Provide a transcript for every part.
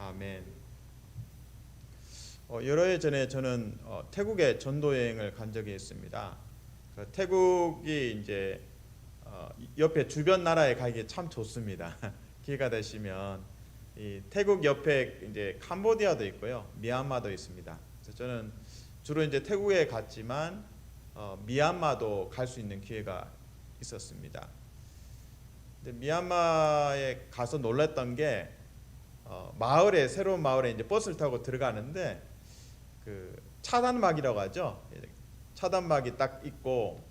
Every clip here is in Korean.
아멘. 여러 해 전에 저는 태국에 전도 여행을 간 적이 있습니다. 태국이 이제 옆에 주변 나라에 가기 참 좋습니다. 기회가 되시면 이 태국 옆에 이제 캄보디아도 있고요, 미얀마도 있습니다. 그래서 저는 주로 이제 태국에 갔지만 미얀마도 갈 수 있는 기회가 있었습니다. 근데 미얀마에 가서 놀랐던 게 마을에 새로운 마을에 이제 버스를 타고 들어가는데 그 차단막이라고 하죠. 차단막이 딱 있고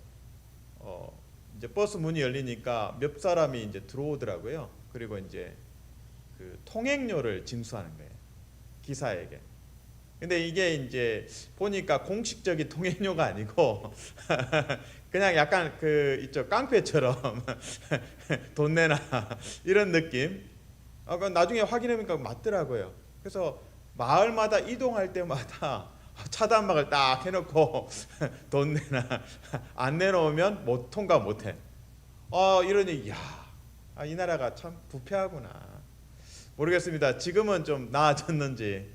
이제 버스 문이 열리니까 몇 사람이 이제 들어오더라고요. 그리고 이제 그 통행료를 징수하는 거예요, 기사에게. 근데 이게 이제 보니까 공식적인 통행료가 아니고 그냥 약간 그 있죠, 깡패처럼 돈 내놔 이런 느낌. 나중에 확인해보니까 맞더라고요. 그래서 마을마다 이동할 때마다 차단막을 딱 해놓고 돈 내놔, 안 내놓으면 못 통과 못해. 이러니 이 나라가 참 부패하구나. 모르겠습니다. 지금은 좀 나아졌는지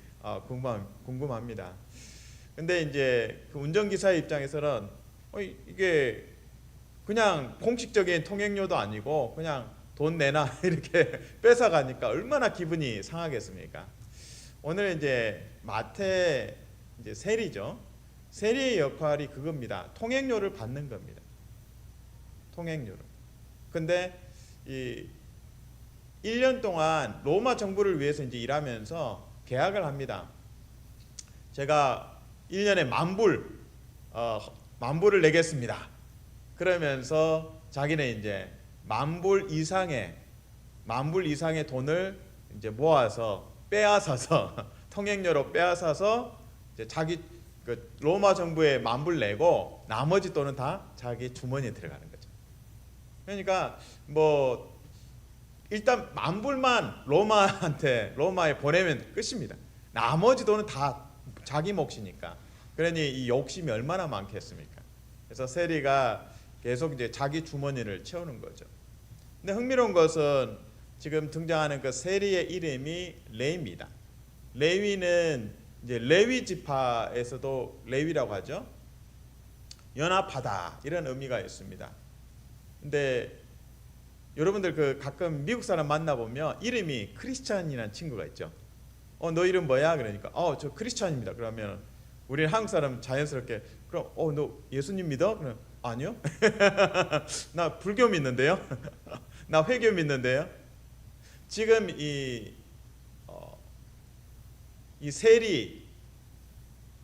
궁금합니다. 근데 이제 그 운전기사의 입장에서는 이게 그냥 공식적인 통행료도 아니고 그냥 돈 내놔 이렇게 뺏어가니까 얼마나 기분이 상하겠습니까? 오늘 이제 마태 이제 세리죠. 세리의 역할이 그겁니다. 통행료를 받는 겁니다. 통행료를. 근데 이 1년 동안 로마 정부를 위해서 이제 일하면서 계약을 합니다. 제가 1년에 만불을 내겠습니다. 그러면서 자기는 이제 만불 이상의 돈을 이제 모아서 빼앗아서 통행료로 빼앗아서 이제 자기 그 로마 정부에 만불 내고 나머지 돈은 다 자기 주머니에 들어가는 거죠. 그러니까 뭐 일단 만불만 로마에 보내면 끝입니다. 나머지 돈은 다 자기 몫이니까. 그러니 이 욕심이 얼마나 많겠습니까? 그래서 세리가 계속 이제 자기 주머니를 채우는 거죠. 근데 흥미로운 것은 지금 등장하는 그 세리의 이름이 레위입니다. 레위는 이제 레위 지파에서도 레위라고 하죠. 연합하다 이런 의미가 있습니다. 근데 여러분들 그 가끔 미국 사람 만나보면 이름이 크리스찬이라는 친구가 있죠. 너 이름 뭐야? 그러니까 저 크리스찬입니다. 그러면 우리 한국 사람 자연스럽게 그럼 너 예수님 믿어? 그럼 아니요. 나 불교 믿는데요. 나 회교 믿는데요. 지금 이 세리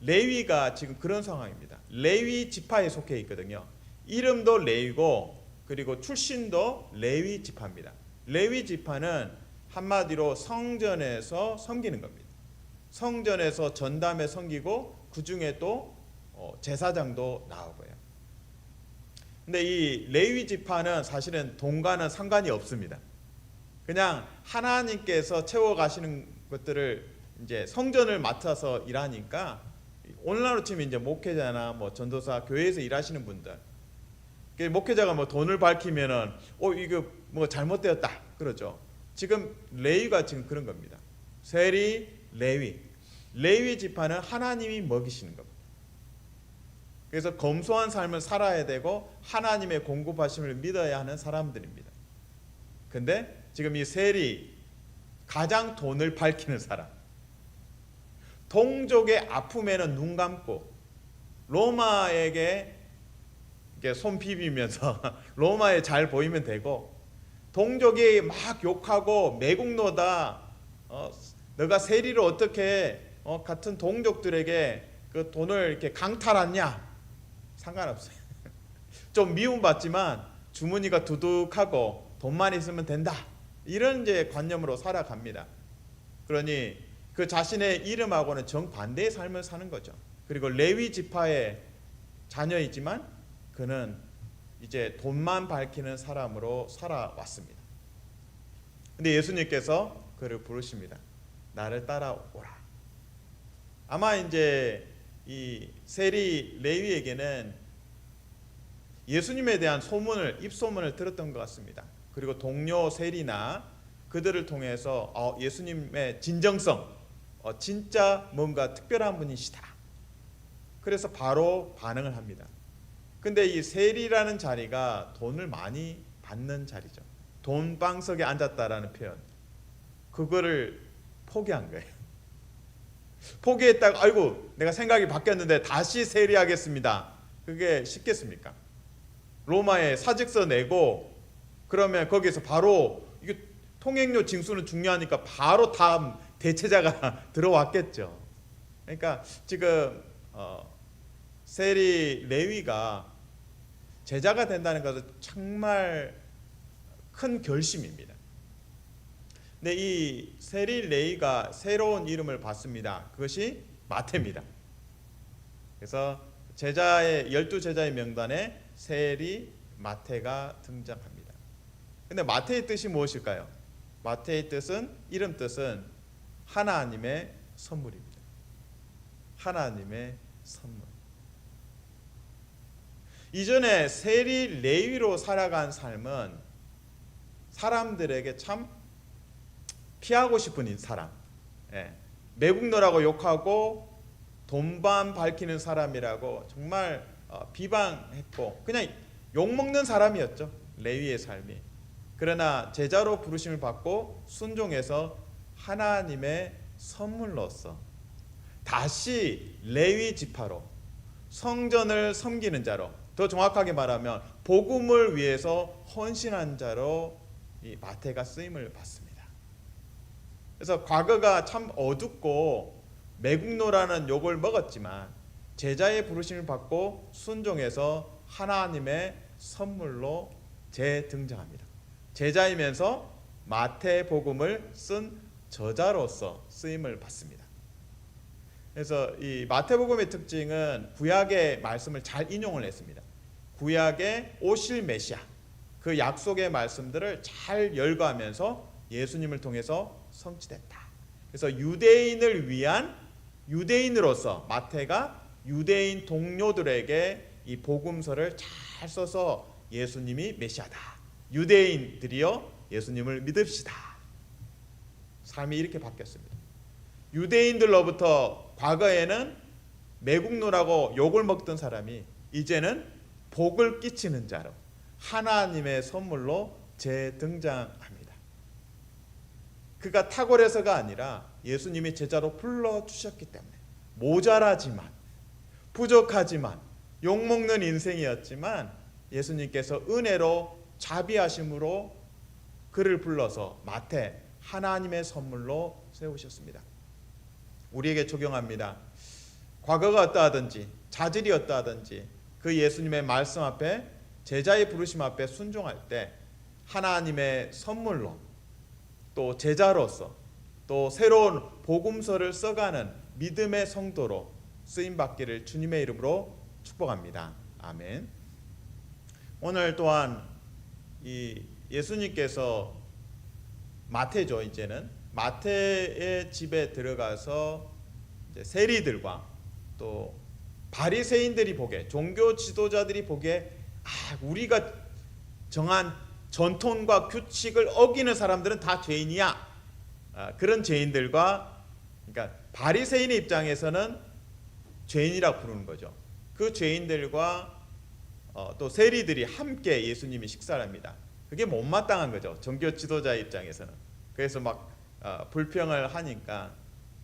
레위가 지금 그런 상황입니다. 레위 지파에 속해 있거든요. 이름도 레위고 그리고 출신도 레위 지파입니다. 레위 지파는 한마디로 성전에서 섬기는 겁니다. 성전에서 전담에 섬기고 그 중에 또 제사장도 나오고요. 근데 이 레위 지파는 사실은 돈과는 상관이 없습니다. 그냥 하나님께서 채워 가시는 것들을 이제 성전을 맡아서 일하니까 오늘날로 치면 이제 목회자나 뭐 전도사, 교회에서 일하시는 분들, 목회자가 뭐 돈을 밝히면은 이거 뭐 잘못되었다 그러죠. 지금 레위가 지금 그런 겁니다. 세리, 레위 지파는 하나님이 먹이시는 겁니다. 그래서 검소한 삶을 살아야 되고 하나님의 공급하심을 믿어야 하는 사람들입니다. 근데 지금 이 세리, 가장 돈을 밝히는 사람, 동족의 아픔에는 눈 감고 로마에게 손 비비면서 로마에 잘 보이면 되고, 동족이 막 욕하고 매국노다, 너가 세리를 어떻게 같은 동족들에게 그 돈을 이렇게 강탈하냐, 상관없어요. 좀 미움받지만 주머니가 두둑하고 돈만 있으면 된다, 이런 이제 관념으로 살아갑니다. 그러니 그 자신의 이름하고는 정반대의 삶을 사는 거죠. 그리고 레위 지파의 자녀이지만 그는 이제 돈만 밝히는 사람으로 살아왔습니다. 근데 예수님께서 그를 부르십니다. 나를 따라오라. 아마 이제 이 세리 레위에게는 예수님에 대한 입소문을 들었던 것 같습니다. 그리고 동료 세리나 그들을 통해서 예수님의 진정성, 진짜 뭔가 특별한 분이시다. 그래서 바로 반응을 합니다. 근데 이 세리라는 자리가 돈을 많이 받는 자리죠. 돈방석에 앉았다라는 표현, 그거를 포기한 거예요. 포기했다가 아이고 내가 생각이 바뀌었는데 다시 세리하겠습니다. 그게 쉽겠습니까? 로마에 사직서 내고 그러면 거기서 바로 이게 통행료 징수는 중요하니까 바로 다음 대체자가 들어왔겠죠. 그러니까 지금 세리 레위가 제자가 된다는 것은 정말 큰 결심입니다. 근데 이 세리 레위가 새로운 이름을 받습니다. 그것이 마태입니다. 그래서 제자의 12제자의 명단에 세리 마태가 등장합니다. 근데 마태의 뜻이 무엇일까요? 마태의 뜻은, 이름 뜻은 하나님의 선물입니다. 하나님의 선물. 이전에 세리 레위로 살아간 삶은 사람들에게 참 피하고 싶은 사람, 매국노라고 욕하고 돈반 밝히는 사람이라고 정말 비방했고 그냥 욕먹는 사람이었죠. 레위의 삶이. 그러나 제자로 부르심을 받고 순종해서 하나님의 선물로서 다시 레위 지파로 성전을 섬기는 자로, 더 정확하게 말하면 복음을 위해서 헌신한 자로 이 마태가 쓰임을 받습니다. 그래서 과거가 참 어둡고 매국노라는 욕을 먹었지만 제자의 부르심을 받고 순종해서 하나님의 선물로 재등장합니다. 제자이면서 마태복음을 쓴 저자로서 쓰임을 받습니다. 그래서 이 마태복음의 특징은 구약의 말씀을 잘 인용을 했습니다. 구약의 오실 메시아, 그 약속의 말씀들을 잘 열거하면서 예수님을 통해서 성취됐다. 그래서 유대인을 위한 유대인으로서 마태가 유대인 동료들에게 이 복음서를 잘 써서 예수님이 메시아다. 유대인들이여 예수님을 믿읍시다. 삶이 이렇게 바뀌었습니다. 유대인들로부터 과거에는 매국노라고 욕을 먹던 사람이 이제는 복을 끼치는 자로 하나님의 선물로 재등장합니다. 그가 탁월해서가 아니라 예수님이 제자로 불러주셨기 때문에 모자라지만 부족하지만 욕먹는 인생이었지만 예수님께서 은혜로 자비하심으로 그를 불러서 마태 하나님의 선물로 세우셨습니다. 우리에게 적용합니다. 과거가 어떠하든지 자질이 어떠하든지 그 예수님의 말씀 앞에 제자의 부르심 앞에 순종할 때 하나님의 선물로 또 제자로서 또 새로운 복음서를 써가는 믿음의 성도로 쓰임받기를 주님의 이름으로 축복합니다. 아멘. 오늘 또한 이 예수님께서 마태죠. 이제는 마태의 집에 들어가서 이제 세리들과 또 바리새인들이 보기에, 종교 지도자들이 보기에 우리가 정한 전통과 규칙을 어기는 사람들은 다 죄인이야. 그런 죄인들과, 그러니까 바리새인의 입장에서는 죄인이라고 부르는 거죠. 그 죄인들과 또 세리들이 함께 예수님이 식사를 합니다. 그게 못마땅한 거죠. 종교 지도자의 입장에서는. 그래서 막 불평을 하니까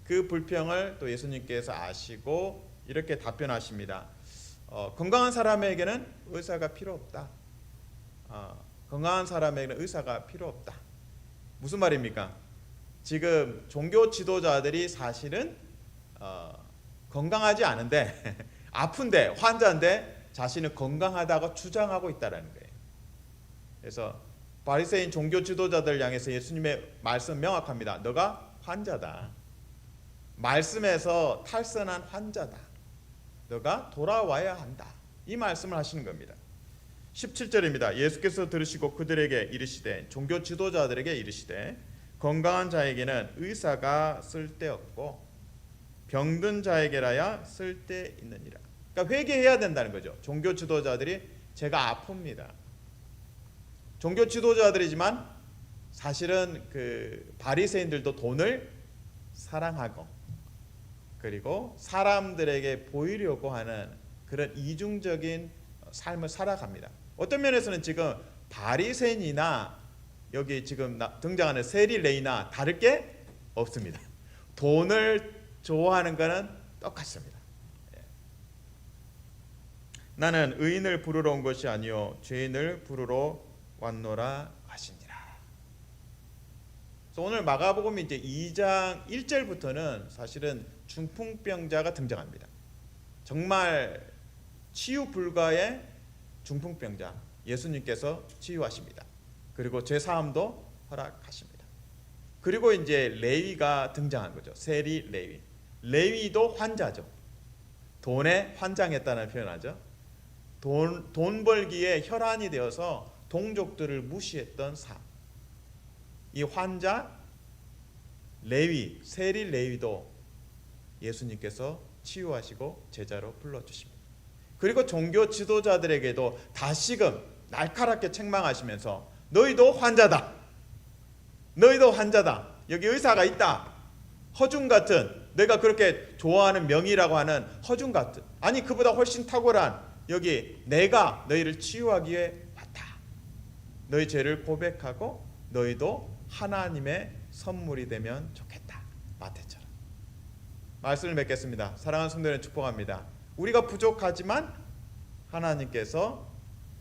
그 불평을 또 예수님께서 아시고 이렇게 답변하십니다. 건강한 사람에게는 의사가 필요 없다. 건강한 사람에게는 의사가 필요 없다. 무슨 말입니까? 지금 종교 지도자들이 사실은 건강하지 않은데 아픈데 환자인데 자신은 건강하다고 주장하고 있다는 거예요. 그래서 바리새인 종교 지도자들 향해서 예수님의 말씀 명확합니다. 너가 환자다. 말씀에서 탈선한 환자다. 너가 돌아와야 한다. 이 말씀을 하시는 겁니다. 17절입니다. 예수께서 들으시고 그들에게 이르시되, 종교 지도자들에게 이르시되, 건강한 자에게는 의사가 쓸데없고 병든 자에게라야 쓸데있느니라. 그러니까 회개해야 된다는 거죠. 종교 지도자들이 제가 아픕니다. 종교 지도자들이지만 사실은 그 바리새인들도 돈을 사랑하고 그리고 사람들에게 보이려고 하는 그런 이중적인 삶을 살아갑니다. 어떤 면에서는 지금 바리새인이나 여기 지금 등장하는 세리레이나 다를 게 없습니다. 돈을 좋아하는 것은 똑같습니다. 나는 의인을 부르러 온 것이 아니요 죄인을 부르러 왔노라 하시니라. 그래서 오늘 마가복음 이제 2장 1절부터는 사실은 중풍병자가 등장합니다. 정말 치유 불가의 중풍병자 예수님께서 치유하십니다. 그리고 죄 사함도 허락하십니다. 그리고 이제 레위가 등장한 거죠. 세리 레위. 레위도 환자죠. 돈에 환장했다는 표현하죠. 돈 벌기에 혈안이 되어서 동족들을 무시했던 삶. 이 환자 레위, 세리 레위도 예수님께서 치유하시고 제자로 불러주십니다. 그리고 종교 지도자들에게도 다시금 날카롭게 책망하시면서 너희도 환자다. 너희도 환자다. 여기 의사가 있다. 허중 같은 내가 그렇게 좋아하는 명의라고 하는 허중 같은 아니 그보다 훨씬 탁월한 여기 내가 너희를 치유하기 위해 왔다. 너희 죄를 고백하고 너희도 하나님의 선물이 되면 좋겠다. 마태처럼. 말씀을 맺겠습니다. 사랑하는 성도님 축복합니다. 우리가 부족하지만 하나님께서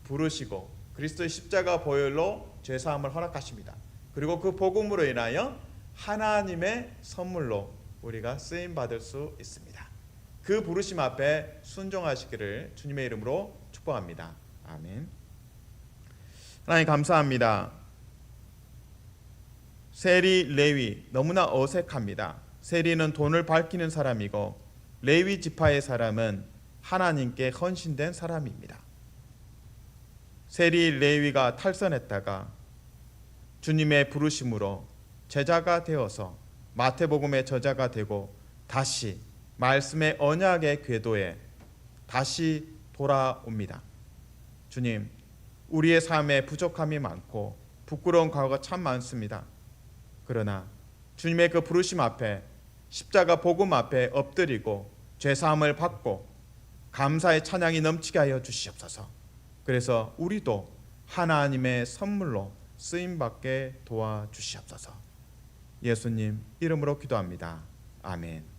부르시고 그리스도의 십자가 보혈로 죄사함을 허락하십니다. 그리고 그 복음으로 인하여 하나님의 선물로 우리가 쓰임 받을 수 있습니다. 그 부르심 앞에 순종하시기를 주님의 이름으로 축복합니다. 아멘. 하나님 감사합니다. 세리 레위 너무나 어색합니다. 세리는 돈을 밝히는 사람이고 레위 지파의 사람은 하나님께 헌신된 사람입니다. 세리 레위가 탈선했다가 주님의 부르심으로 제자가 되어서 마태복음의 저자가 되고 다시 말씀의 언약의 궤도에 다시 돌아옵니다. 주님, 우리의 삶에 부족함이 많고 부끄러운 과거가 참 많습니다. 그러나 주님의 그 부르심 앞에 십자가 복음 앞에 엎드리고 죄사함을 받고 감사의 찬양이 넘치게 하여 주시옵소서. 그래서 우리도 하나님의 선물로 쓰임받게 도와주시옵소서. 예수님 이름으로 기도합니다. 아멘.